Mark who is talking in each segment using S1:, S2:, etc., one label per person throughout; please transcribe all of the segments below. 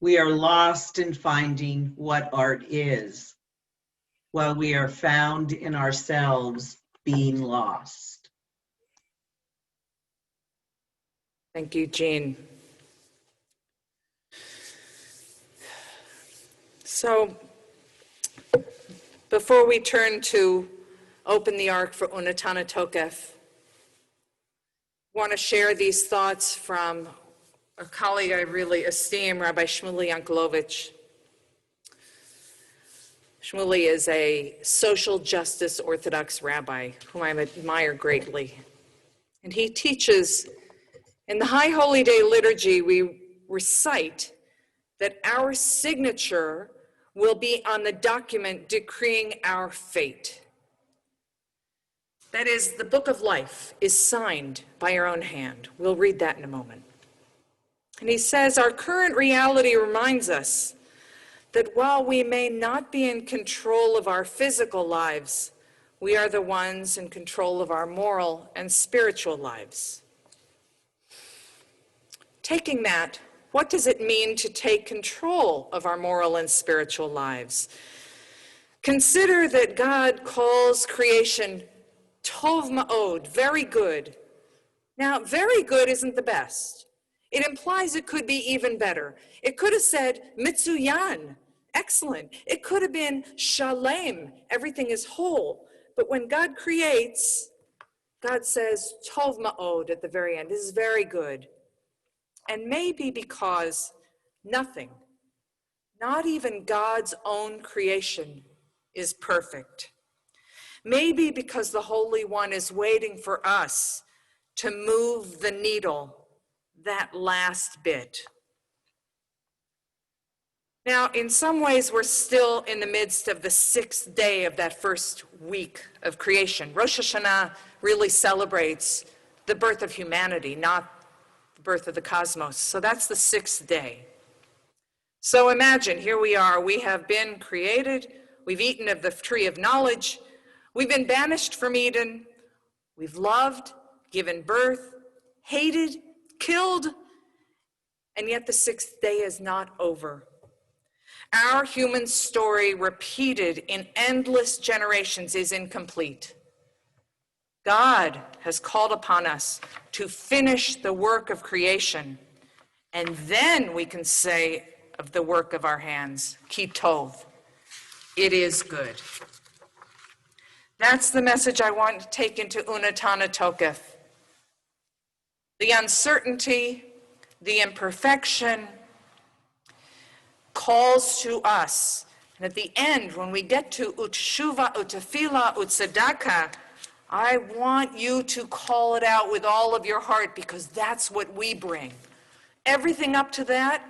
S1: We are lost in finding what art is, while we are found in ourselves being lost.
S2: Thank you, Jean. So, before we turn to open the ark for Unatana Tokef, I want to share these thoughts from a colleague I really esteem, Rabbi Shmuley Yankelovich. Shmuley is a social justice Orthodox rabbi whom I admire greatly. And he teaches, in the High Holy Day liturgy, we recite that our signature will be on the document decreeing our fate. That is, the book of life is signed by our own hand. We'll read that in a moment. And he says, our current reality reminds us that while we may not be in control of our physical lives, we are the ones in control of our moral and spiritual lives. Taking that, what does it mean to take control of our moral and spiritual lives? Consider that God calls creation Tov Ma'od, very good. Now, very good isn't the best. It implies it could be even better. It could have said Mitsuyan, excellent. It could have been Shalem, everything is whole. But when God creates, God says Tov Ma'od at the very end. This is very good. And maybe because nothing, not even God's own creation, is perfect. Maybe because the Holy One is waiting for us to move the needle that last bit. Now, in some ways, we're still in the midst of the 6th day of that first week of creation. Rosh Hashanah really celebrates the birth of humanity, not the birth of the cosmos. So that's the 6th day. So imagine, here we are, we have been created, we've eaten of the tree of knowledge, we've been banished from Eden, we've loved, given birth, hated, killed, and yet the 6th day is not over. Our human story, repeated in endless generations, is incomplete. God has called upon us to finish the work of creation, and then we can say of the work of our hands, Ki Tov, it is good. That's the message I want to take into Unatana Tokef. The uncertainty, the imperfection calls to us. And at the end, when we get to Utshuva, Utafila, Utsadaka, I want you to call it out with all of your heart, because that's what we bring. Everything up to that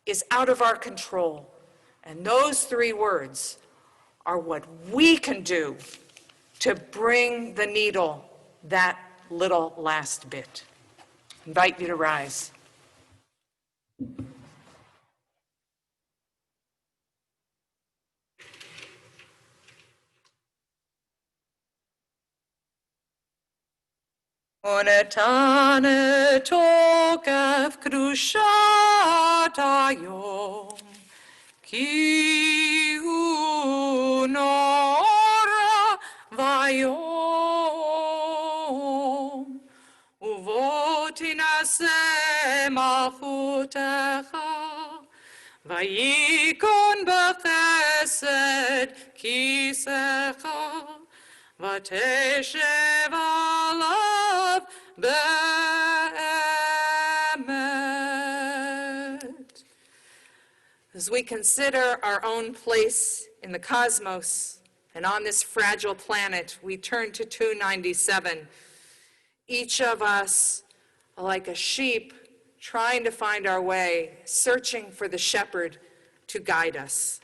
S2: is out of our control. And those 3 words are what we can do to bring the needle that little last bit. I invite you to rise. Unatana Tokef Kedushat Hayom Ki hu nora vayom Uvo tinaseh malchutecha Vayikon b'chesed kisecha Vateshev alav be'emet. As we consider our own place in the cosmos and on this fragile planet, we turn to 297. Each of us, like a sheep, trying to find our way, searching for the shepherd to guide us.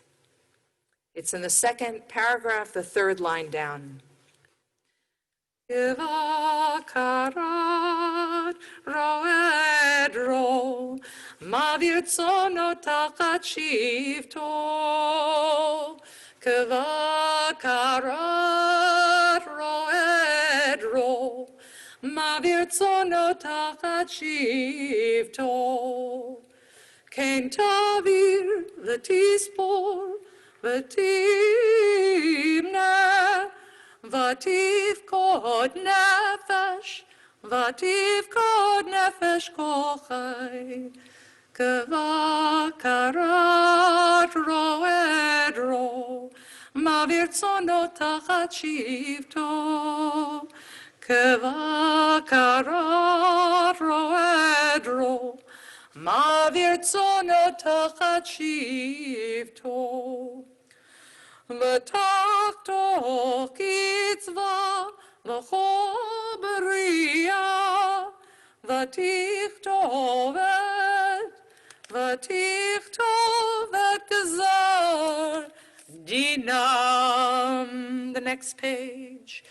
S2: It's in the 2nd paragraph, the 3rd line down. Kivakarat roed ro, mavir tzono tachat shivto. Kivakarat roed ro, mavir tzono tachat shivto. כן תעביר ותספור ותמנה ותפקוד נפש כל חי כבקרת רועדרו מעביר צאנו תחת שבטו כבקרת רועדרו מעביר צאנו תחת שבטו ותחתוך קצבה וכל בריאה ותכתוב את גזר דינם. The next page.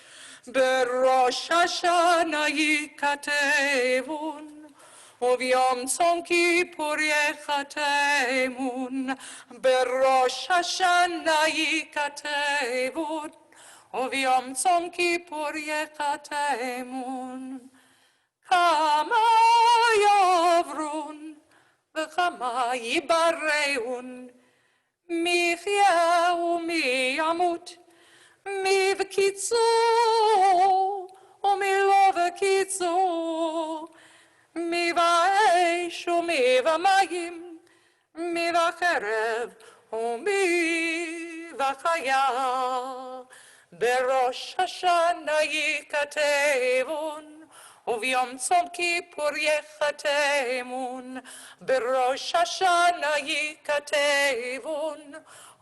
S2: בראש השנה ייכתבון וביום צום כיפור ייחתמון. בראש השנה ייכתבון וביום צום כיפור ייחתמון. כמה יעברון וכמה ייבראון, מי יחיה ומי ימות, מי בקיצור ומי לא בקיצור, מי באש ומי במים, מי בחרב ומי בחיה. בראש השנה ייכתבון וביום צום כיפור ייחתמון. בראש השנה ייכתבון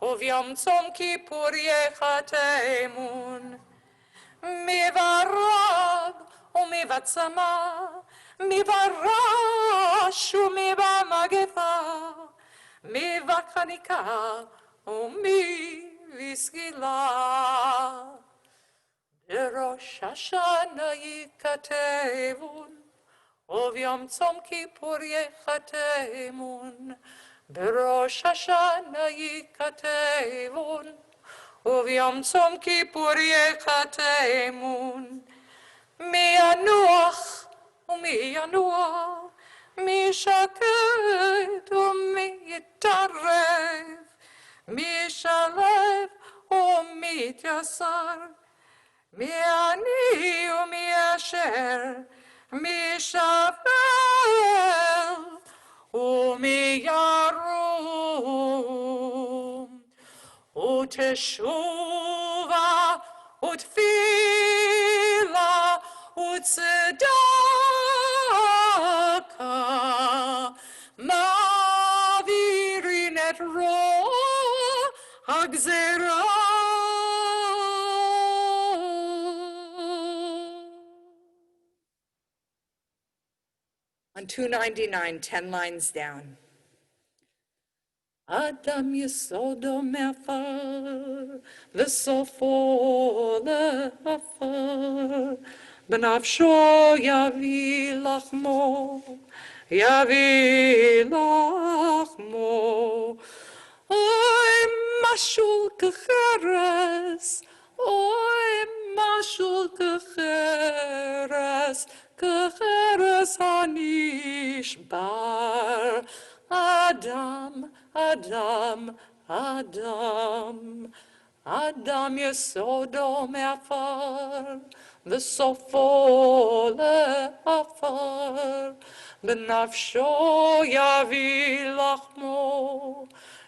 S2: וביום צום כיפור ייחתמון. מי ברב ומי בצמא, מי ברש ומי במגפה, מי בחניקה ומי בסגילה. בראש השנה ייכתבון וביום צום כיפור ייחתמון. בראש השנה ייכתבון וביום צום כיפור ייחתמון. מי ינוח ומי ינוע, מי שקט ומי יתערב, מי שלב ומי יתייסר, מי עני ומי אשר, מי שפל ומי ירום. ותשובה ותפילה וצדקה מעבירים את רוע הגזרה. On 299, 10 lines down. אדם יסודו מעפר וסופו לעפר, בנפשו יביא לחמו, יביא לחמו. אוי משול כחרס, אוי משול כחרס, כחרס הנשבר. אדם, אדם, אדם, אדם יסודו מעפר וסופו לעפר, בנפשו יביא לחמו,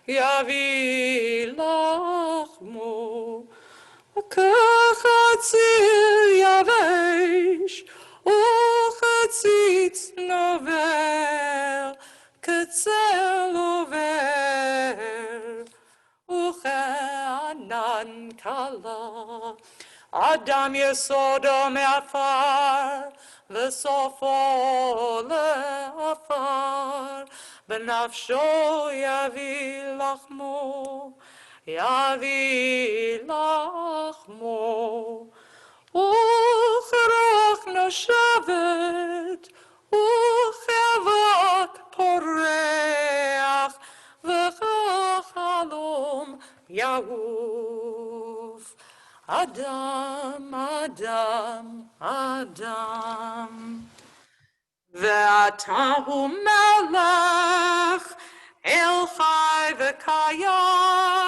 S2: יביא לחמו. כחציל יבש וכציץ נובר, כצל עובר וכענן קלה. אדם יסודו מעפר וסופו לעפר, בנפשו יביא לחמו, יביא לחמו. וכרוח נושבת וכאבק פורח, וכחלום יעוף. אדם, אדם, אדם. ואתה הוא מלך El Chai V'Kayam.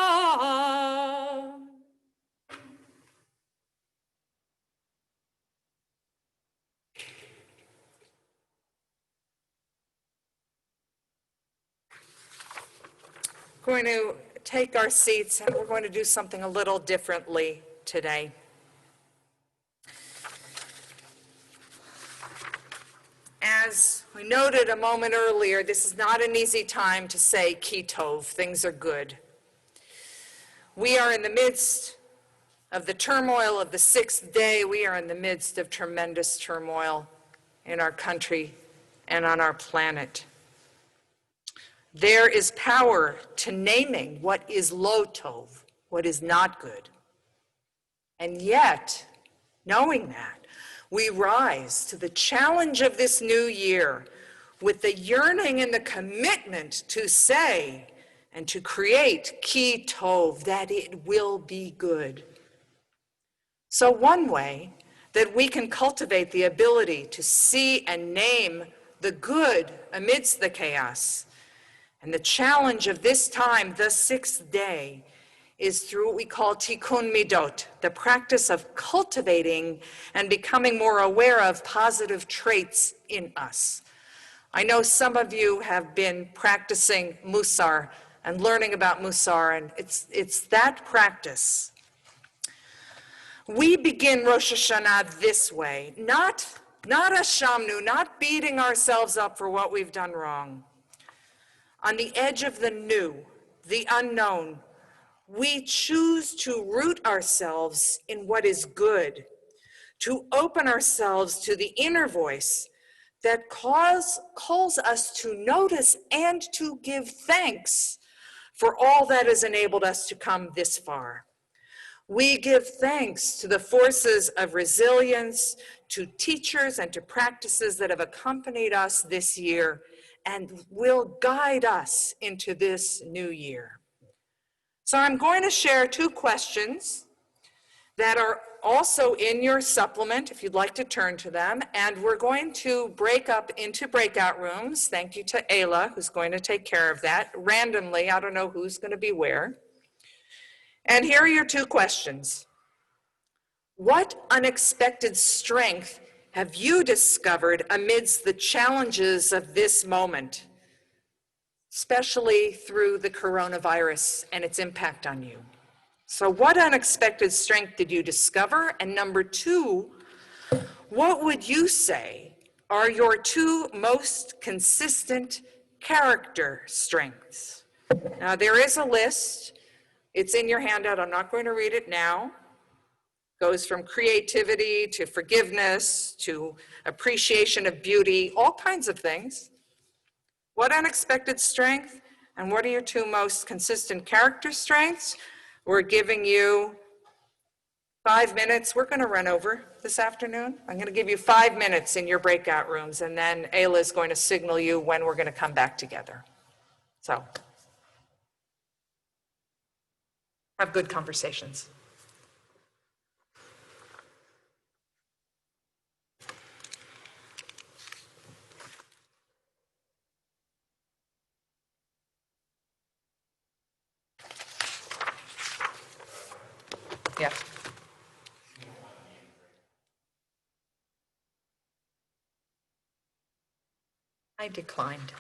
S2: We're going to take our seats and we're going to do something a little differently today. As we noted a moment earlier, this is not an easy time to say ki tov, things are good. We are in the midst of the turmoil of the sixth day. We are in the midst of tremendous turmoil in our country and on our planet. There is power to naming what is lo tov, what is not good. And yet, knowing that, we rise to the challenge of this new year with the yearning and the commitment to say and to create ki tov, that it will be good. So one way that we can cultivate the ability to see and name the good amidst the chaos and the challenge of this time, the sixth day, is through what we call tikkun midot, the practice of cultivating and becoming more aware of positive traits in us. I know some of you have been practicing musar and learning about musar, and it's that practice. We begin Rosh Hashanah this way, not ashamnu, not beating ourselves up for what we've done wrong. On the edge of the new, the unknown, we choose to root ourselves in what is good, to open ourselves to the inner voice that calls us to notice and to give thanks for all that has enabled us to come this far. We give thanks to the forces of resilience, to teachers and to practices that have accompanied us this year and will guide us into this new year. So I'm going to share two questions that are also in your supplement, if you'd like to turn to them, and we're going to break up into breakout rooms. Thank you to Ayla, who's going to take care of that. Randomly, I don't know who's going to be where. And here are your two questions. What unexpected strength have you discovered amidst the challenges of this moment, especially through the coronavirus and its impact on you? So what unexpected strength did you discover? And number two, what would you say are your two most consistent character strengths? Now, there is a list. It's in your handout. I'm not going to read it now. It goes from creativity to forgiveness to appreciation of beauty, all kinds of things. What unexpected strength? And what are your two most consistent character strengths? We're giving you 5 minutes. We're going to run over this afternoon. I'm going to give you 5 minutes in your breakout rooms, and then Ayla is going to signal you when we're going to come back together. So, have good conversations. Yeah. I declined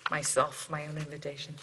S2: myself, my own invitation.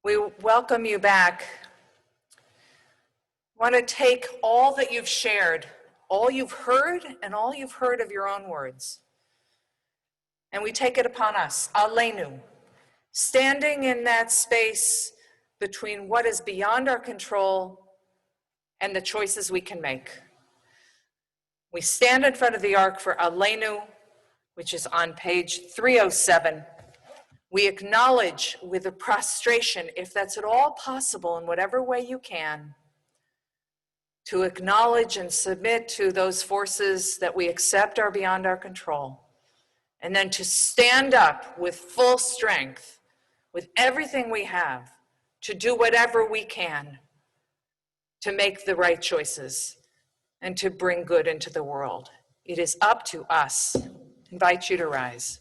S2: We welcome you back. I want to take all that you've shared, all you've heard, and all you've heard of your own words, and we take it upon us, aleinu, standing in that space between what is beyond our control and the choices we can make. We stand in front of the ark for aleinu, which is on page 307. We acknowledge with a prostration, if that's at all possible in whatever way you can, to acknowledge and submit to those forces that we accept are beyond our control, and then to stand up with full strength, with everything we have, to do whatever we can to make the right choices and to bring good into the world. It is up to us. I invite you to rise.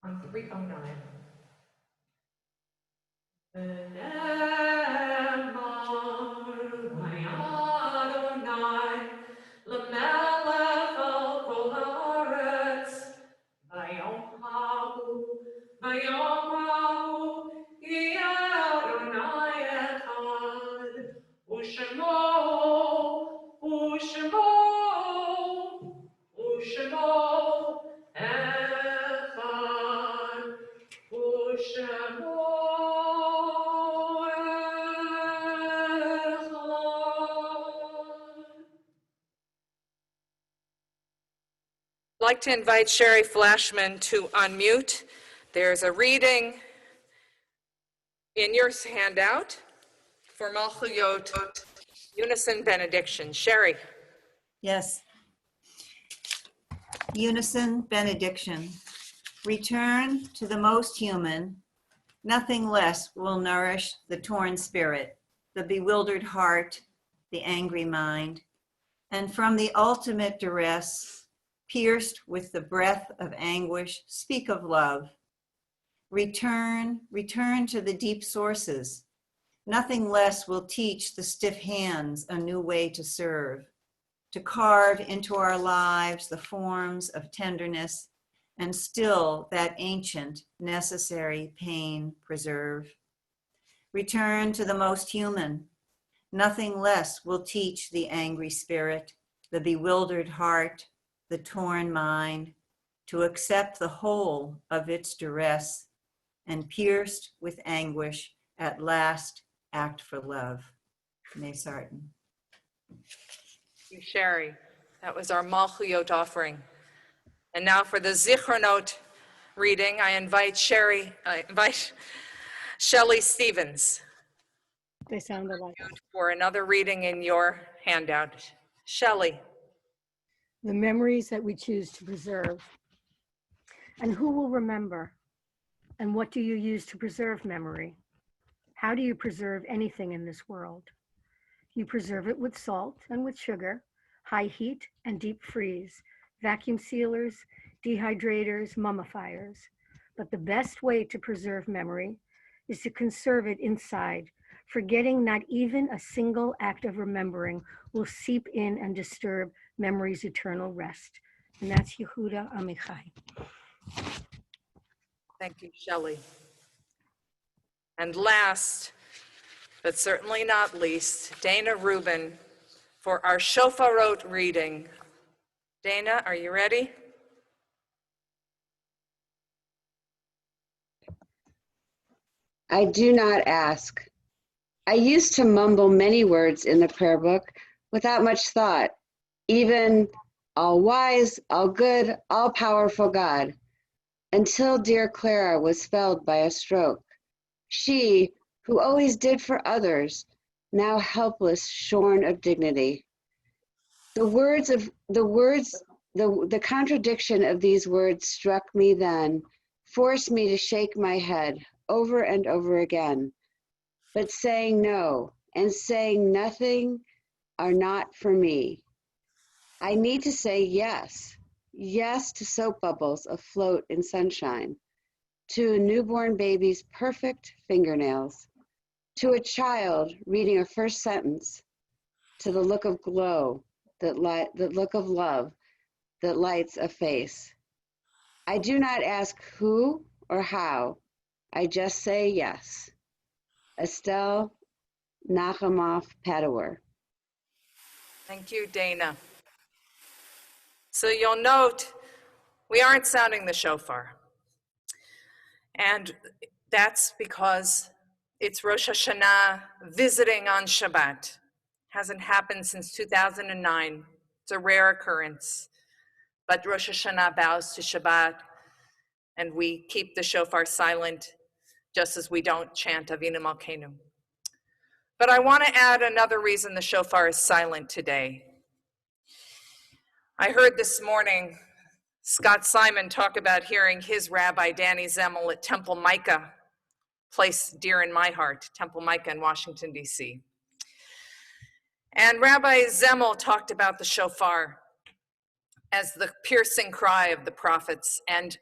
S2: On 309. I'd like to invite Sherry Flashman to unmute. There's a reading in your handout for Malchuyot Unison Benediction. Sherry.
S3: Yes. Unison benediction. Return to the most human. Nothing less will nourish the torn spirit, the bewildered heart, the angry mind. And from the ultimate duress, pierced with the breath of anguish, speak of love. Return to the deep sources. Nothing less will teach the stiff hands a new way to serve, to carve into our lives the forms of tenderness, and still that ancient, necessary pain preserve. Return to the most human. Nothing less will teach the angry spirit, the bewildered heart, the torn mind, to accept the whole of its duress, and pierced with anguish, at last act for love. May Sarton.
S2: Sherry, that was our Malchuyot offering. And now for the Zichronot reading, I invite Shelley Stevens.
S4: They sound alike.
S2: For another reading in your handout. Shelley.
S4: The memories that we choose to preserve. And who will remember? And what do you use to preserve memory? How do you preserve anything in this world? You preserve it with salt and with sugar, high heat and deep freeze, vacuum sealers, dehydrators, mummifiers. But the best way to preserve memory is to conserve it inside, forgetting not even a single act of remembering will seep in and disturb memory's eternal rest. And that's Yehuda Amichai.
S2: Thank you, Shelley. And last, but certainly not least, Dana Rubin for our shofarot reading. Dana, are you ready?
S5: I do not ask. I used to mumble many words in the prayer book without much thought, even all wise, all good, all powerful God, until dear Clara was felled by a stroke. She, who always did for others, now helpless, shorn of dignity. The contradiction of these words struck me then, forced me to shake my head over and over again. But saying no and saying nothing are not for me. I need to say yes, yes to soap bubbles afloat in sunshine, to a newborn baby's perfect fingernails, to a child reading a first sentence, to the look of glow, the look of love that lights a face. I do not ask who or how, I just say yes. Estelle Nachamoff Padower.
S2: Thank you, Dana. So you'll note we aren't sounding the shofar. And that's because it's Rosh Hashanah visiting on Shabbat. Hasn't happened since 2009. It's a rare occurrence. But Rosh Hashanah bows to Shabbat, and we keep the shofar silent, just as we don't chant Avinu Malkeinu. But I want to add another reason the shofar is silent today. I heard this morning Scott Simon talk about hearing his rabbi, Danny Zemmel, at Temple Micah, place dear in my heart, Temple Micah in Washington, D.C. And Rabbi Zemmel talked about the shofar as the piercing cry of the prophets. And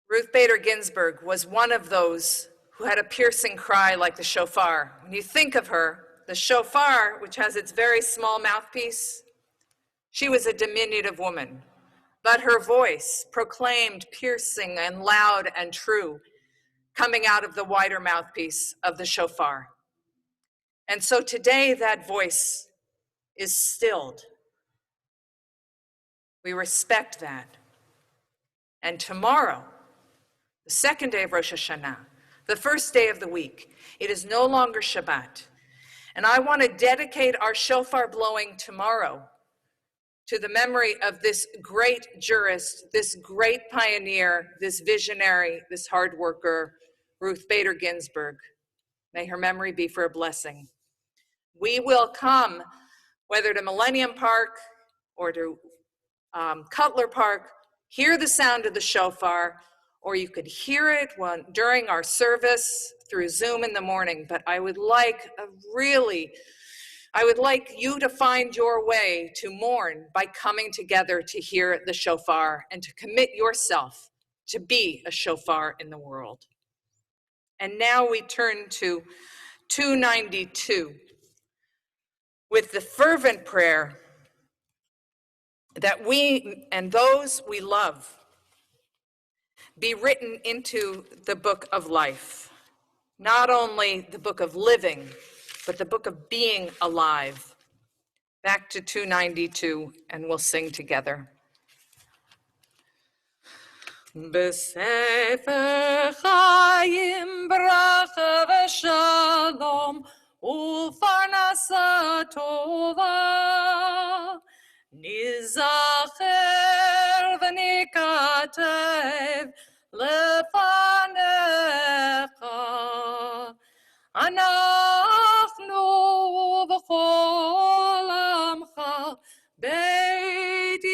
S2: Ruth Bader Ginsburg was one of those who had a piercing cry like the shofar. When you think of her, the shofar, which has its very small mouthpiece, she was a diminutive woman, but her voice proclaimed piercing and loud and true, coming out of the wider mouthpiece of the shofar. And so today that voice is stilled. We respect that. And tomorrow, the second day of Rosh Hashanah, the first day of the week, it is no longer Shabbat. And I want to dedicate our shofar blowing tomorrow to the memory of this great jurist, this great pioneer, this visionary, this hard worker, Ruth Bader Ginsburg. May her memory be for a blessing. We will come, whether to Millennium Park or to Cutler Park, hear the sound of the shofar, or you could hear it during our service through Zoom in the morning. But I would like you to find your way to mourn by coming together to hear the shofar and to commit yourself to be a shofar in the world. And now we turn to 292 with the fervent prayer that we and those we love be written into the book of life, not only the book of living, but the book of being alive. Back to 292, and we'll sing together. B'sefer Chaim bracha v'shalom u'farnasa tova nizacher v'nikatev lefanecha אנחנו וכל עמך בית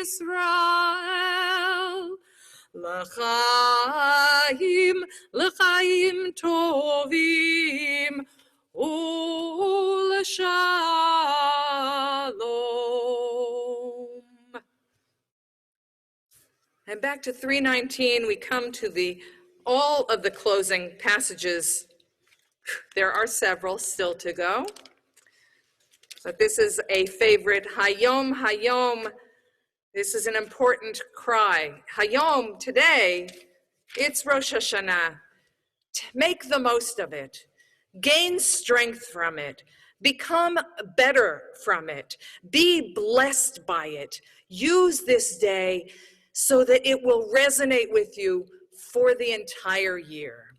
S2: ישראל לחיים טובים ולשלום. And back to 319, we come to all of the closing passages. There are several still to go, but this is a favorite. Hayom, Hayom, This is an important cry. Hayom, today, it's Rosh Hashanah. Make the most of it. Gain strength from it. Become better from it. Be blessed by it. Use this day so that it will resonate with you for the entire year.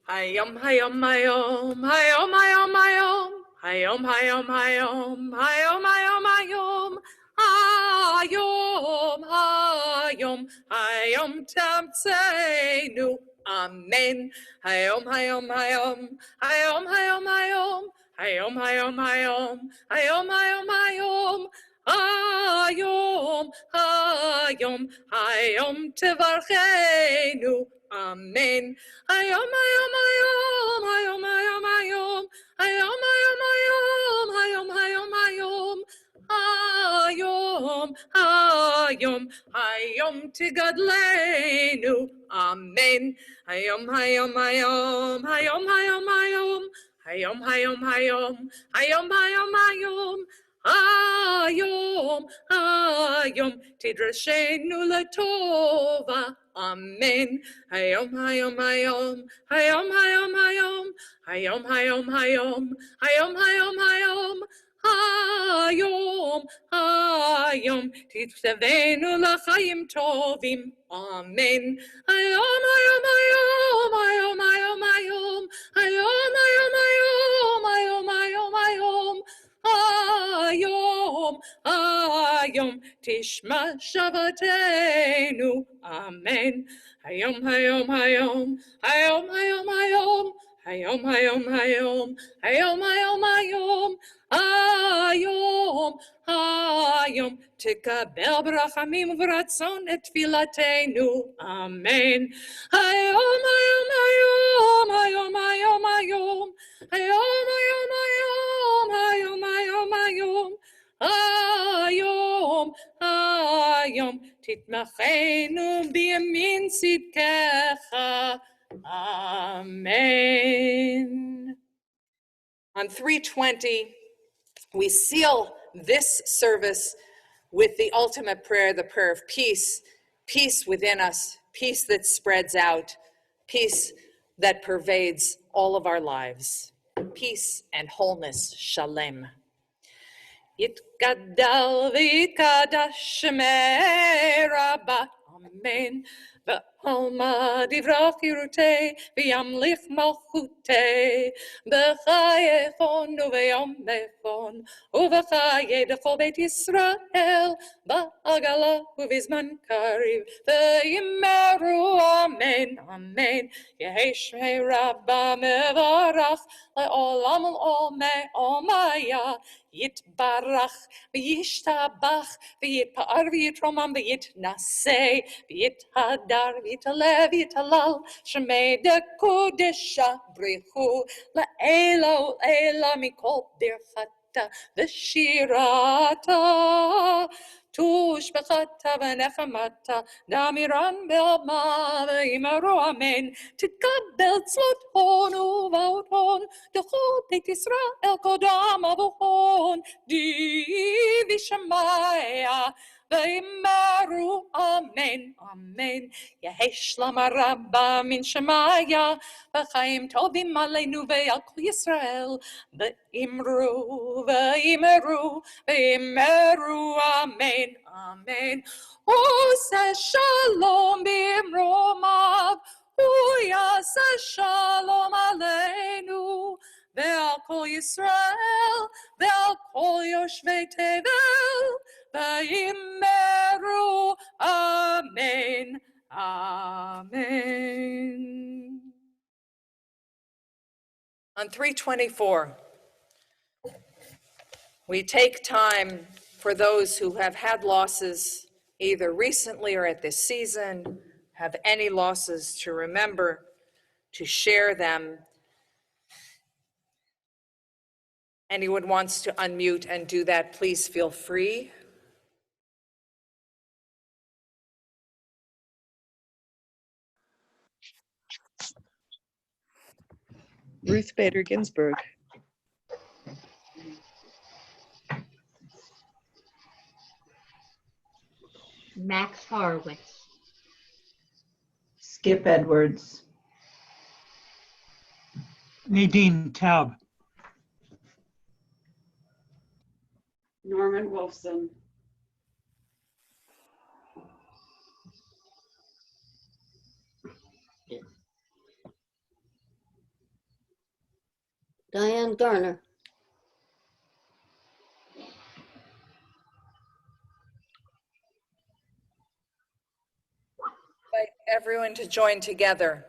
S2: Hayom, hayom, hayom, hayom, hayom, hayom, hayom, hayom, hayom, hayom, hayom, hayom, hayom, hayom, hayom, tamtzeinu, amen. Hayom, hayom, hayom, hayom, hayom, hayom, hayom, hayom, hayom, hayom, hayom, hayom, hayom, hayom, hayom, tevarchenu, amen. Hayom, hayom, hayom, hayom, hayom, hayom, hayom, hayom, hayom, hayom, hayom, hayom, hayom, hayom, tigadlenu, amen. Hayom, hayom, hayom, hayom, hayom, hayom, hayom, hayom, hayom, hayom, hayom, hayom, hayom, hayom, tidrashenu latova, amen. Hayom, hayom, hayom, hayom, hayom, hayom, hayom, hayom, hayom, hayom, hayom, hayom, hayom, hayom, titzavenu l'chaim tovim, amen. Hayom, hayom, hayom, hayom, hayom, hayom, hayom, hayom, hayom, hayom, hayom, hayom, hayom, tishma shavatenu, amen. Hayom, hayom, hayom, hayom, hayom, hayom, hayom, hayom, hayom, hayom, hayom, hayom, hayom, hayom, tikabel brachamim v'ratzon et tfilatenu, amen. Hayom, hayom, hayom, hayom, hayom, hayom, hayom, hayom, hayom, hayom, hayom, hayom, hayom, titmachenu biyamin tzidkecha, amen. On 320, we seal this service with the ultimate prayer, the prayer of peace, peace within us, peace that spreads out, peace that pervades all of our lives, peace and wholeness, shalem. Yitgadal v'yitgadash shemei Rabbah, amen. V'alma divrach yirutei v'yamlich malchutei b'chayechon u'v'yom bechon u'v'chayei d'chol beit Yisrael ba'agala u'v'zman kariv v'yimeru, amen, amen. Yehi shmei Rabbah mevarach le'olam ol'omaya Yitbarach, v'yishtabach, v'yitpa'ar, v'yitromam, v'yitnaseh, v'yithadar, v'yitalev, v'yitalal, shemei dekudesha brichu, la'ela u'ela mikol birchata, v'shirata, tushbechata v'nechamata, damiran be'alma v'imaru, amen, tikabel tzloton u'vauton, d'chol beit Yisrael kodam avuchon, di v'shamaya, v'imaru, amen, amen. Yehesh lama rabba min shamaya, v'chaim tovim aleinu ve'al kol Yisrael, v'imru, v'imeru, v'imeru, amen, amen. Ose shalom b'imromav, Uyasa shalom aleinu, ve'al kol Yisrael, ve'al kol yoshvei tevel, v'imeru, amen, amen. On 324, we take time for those who have had losses either recently or at this season, have any losses to remember, to share them. Anyone wants to unmute and do that, please feel free.
S6: Ruth Bader Ginsburg.
S7: Max Horowitz.
S8: Skip Edwards.
S9: Nadine Taub.
S5: Norman Wolfson.
S7: Diane Garner.
S2: Invite everyone to join together,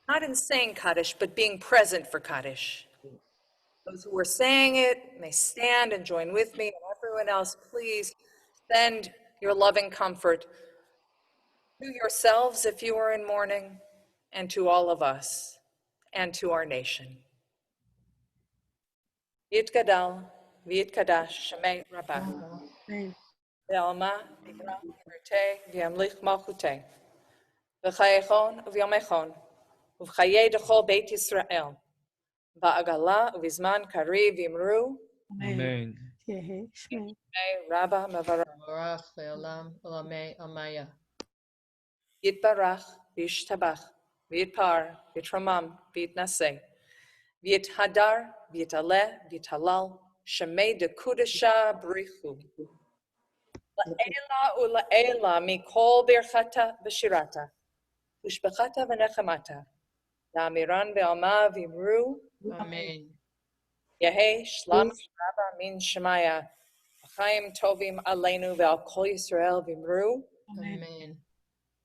S2: not in saying Kaddish, but being present for Kaddish. Those who are saying it may stand and join with me, and everyone else, please send your loving comfort to yourselves if you are in mourning, and to all of us, and to our nation. Yitgadal, v'yitkadash, shemei rabah. Ve'alma, v'yikra, v'yirteh, v'yamlich malchuteh. V'chayechon, v'yomechon, v'chayei dechol Beit Yisrael. Va'agala, v'izman kari, v'imru.
S10: Amen.
S2: Shemei rabah mavarach.
S11: Baruch le'olam olamei amaya.
S2: Yitbarach, v'yishtabach, v'yitpar, v'yitramam, v'yitnaseh. V'yithadar, v'yitaleh, v'yitalal, shemei de kudasha brichu. La'ela ula'ela mikol birchata v'shirata, ushbechata v'nechamata, la'amiran ve'alma v'imru,
S11: Amen.
S2: Yehei shlam rabba min shemaya, Chaim tovim aleinu ve'al kol Yisrael v'imru,
S11: Amen.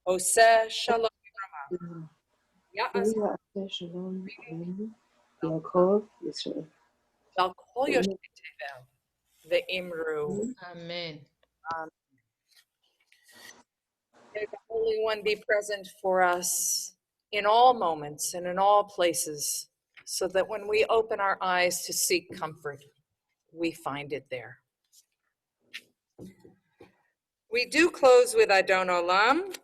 S2: Oseh shalom v'rama. Ya'as
S6: Shalom aleinu v'yakov Yisrael.
S2: ve'al kol Yoshet tevel ve'imru.
S11: Amen.
S2: May the Holy One be present for us in all moments and in all places, so that when we open our eyes to seek comfort, we find it there. We do close with Adon Olam,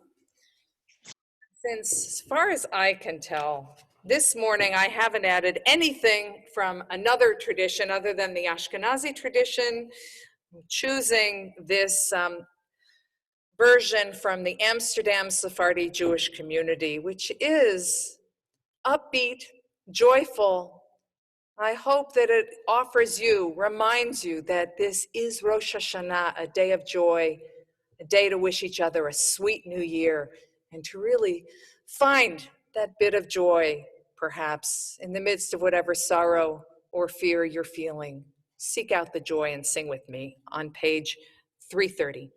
S2: since, as far as I can tell, this morning I haven't added anything from another tradition other than the Ashkenazi tradition. I'm choosing this version from the Amsterdam Sephardi Jewish community, which is upbeat, joyful. I hope that it offers you, reminds you that this is Rosh Hashanah, a day of joy, a day to wish each other a sweet new year, and to really find that bit of joy, perhaps, in the midst of whatever sorrow or fear you're feeling. Seek out the joy and sing with me on page 330.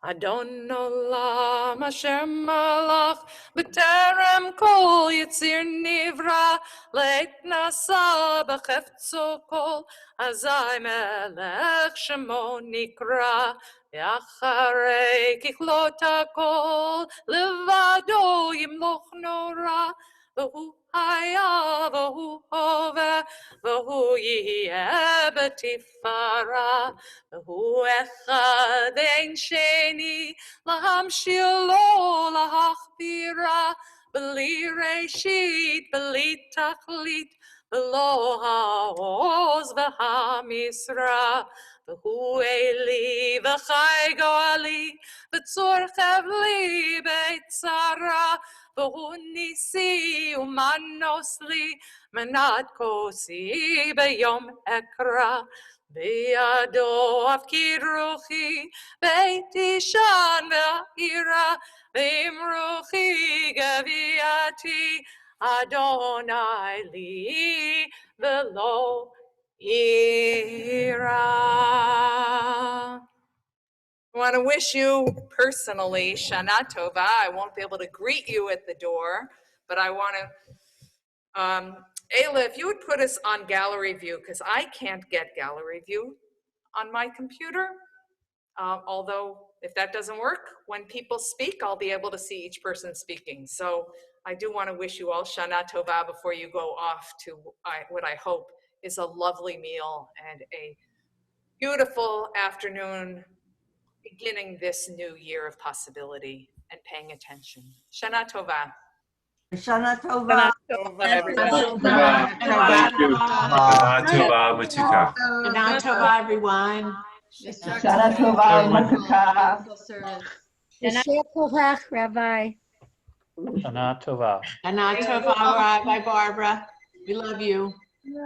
S2: Adon olam asher malach b'terem kol yitzir nivra leit nasa b'chefetzo kol azai melech shemo nikra v'acharei kichlot hakol levado yimloch nora v'hu haya v'hu hove v'hu yeh b'tifara v'hu echad ein sheni להמשיל לו להכבירה בלי ראשית, בלי תכלית, בלא העוז והמשרה. והוא אלי וחי גואלי, בצור חבלי בצרה. והוא ניסי ומנוס לי, מנת כוסי ביום אקרא. בידו אפקיר רוחי, בית ישן ועירה, ועם רוחי גבייתי, אדוני לי ולא יירא. I want to wish you personally Shana Tova. I won't be able to greet you at the door, but I want to Ayla, if you would put us on gallery view, because I can't get gallery view on my computer. Although, if that doesn't work, when people speak, I'll be able to see each person speaking. So I do want to wish you all Shana Tova before you go off to what I hope is a lovely meal and a beautiful afternoon beginning this new year of possibility and paying attention. Shana Tova.
S1: Shana Tova.
S2: Everyone.
S10: Shana Tova, Matuka.
S8: Shana Tova, everyone.
S11: Shana Tova, wonderful service.
S4: Yasher Kovach, Rabbi.
S9: Shana Tova.
S8: Shana Tova, Rabbi Barbara. We love you.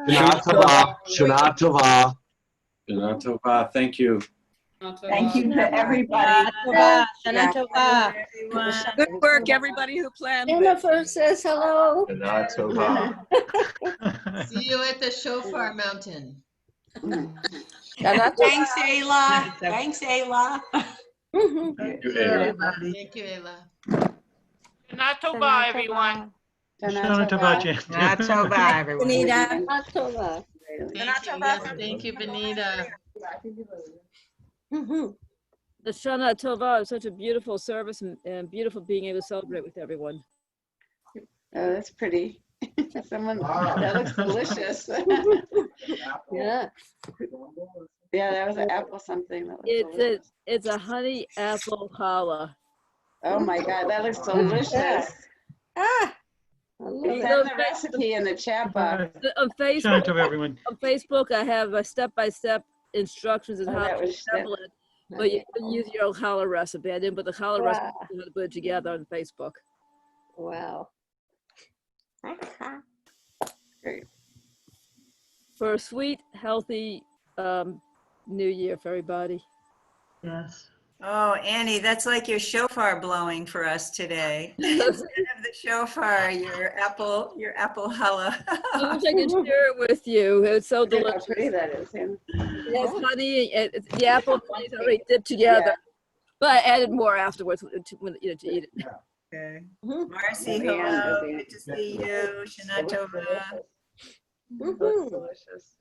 S10: Shana Tova. Shana Tova.
S12: Shana Tova. Thank you.
S8: Thank you to everybody.
S3: Shana Tova.
S13: Good work, everybody who planned this.
S7: Jennifer says hello.
S10: Shana Tova.
S11: See you at the Shofar Mountain.
S8: Thanks, Ayla. Thanks, Ayla.
S12: Thank you, Aaron.
S11: Thank you, Ayla.
S9: Shana Tova, everyone. Shana Tova, Jen.
S1: Shana Tova, everyone.
S7: Benita. Tova.
S11: Thank you. Yes, thank you, Benita.
S13: The Shana Tova is such a beautiful service and beautiful being able to celebrate with everyone.
S8: Oh, that's pretty. Someone, that looks delicious.
S7: Yeah.
S8: Yeah, that was an apple something. That looks delicious.
S13: It's a honey apple challah.
S8: Oh my God, that looks delicious.
S7: Ah, I love
S8: Send
S7: it.
S8: the recipe in the chat box.
S13: On
S9: Shana
S13: Facebook,
S9: Tova, everyone.
S13: I have a step-by-step instructions on
S8: Oh,
S13: how
S8: that
S13: to
S8: was
S13: assemble it. But you can use your own challah recipe. I didn't put the challah recipe to put it together on Facebook.
S7: Wow.
S8: Great.
S13: For a sweet, healthy New Year for everybody.
S9: Yes.
S3: Oh, Annie, that's like your shofar blowing for us today. Instead of the shofar, your apple challah.
S13: I wish I could share it with you. It's so
S8: Look at
S13: delicious.
S8: how pretty that is. Yeah.
S13: It has honey. The apple and honey is already dipped together. But I added more afterwards to eat it.
S3: Okay.
S7: Mhm.
S3: Marcy,
S8: At the end,
S3: hello.
S8: at the end.
S3: Good to see you. Shana
S8: It looks
S3: Tova.
S8: delicious.
S7: Mhm.
S8: Looks delicious.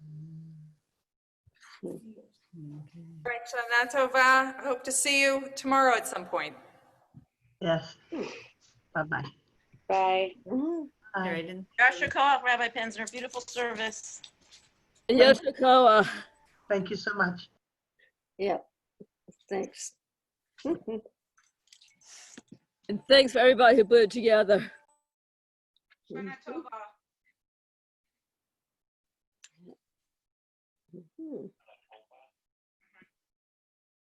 S2: All right, Shana Tova. Hope to see you tomorrow at some point.
S9: Yes. Bye-bye.
S8: Bye.
S7: Mhm.
S3: All right, and
S13: Joshua Koach, Rabbi Penzner, beautiful service. Yoshikoa.
S9: Thank you so much.
S7: Yeah. Thanks.
S13: And thanks for everybody who put it together.
S2: Shana Tova.
S7: Mhm.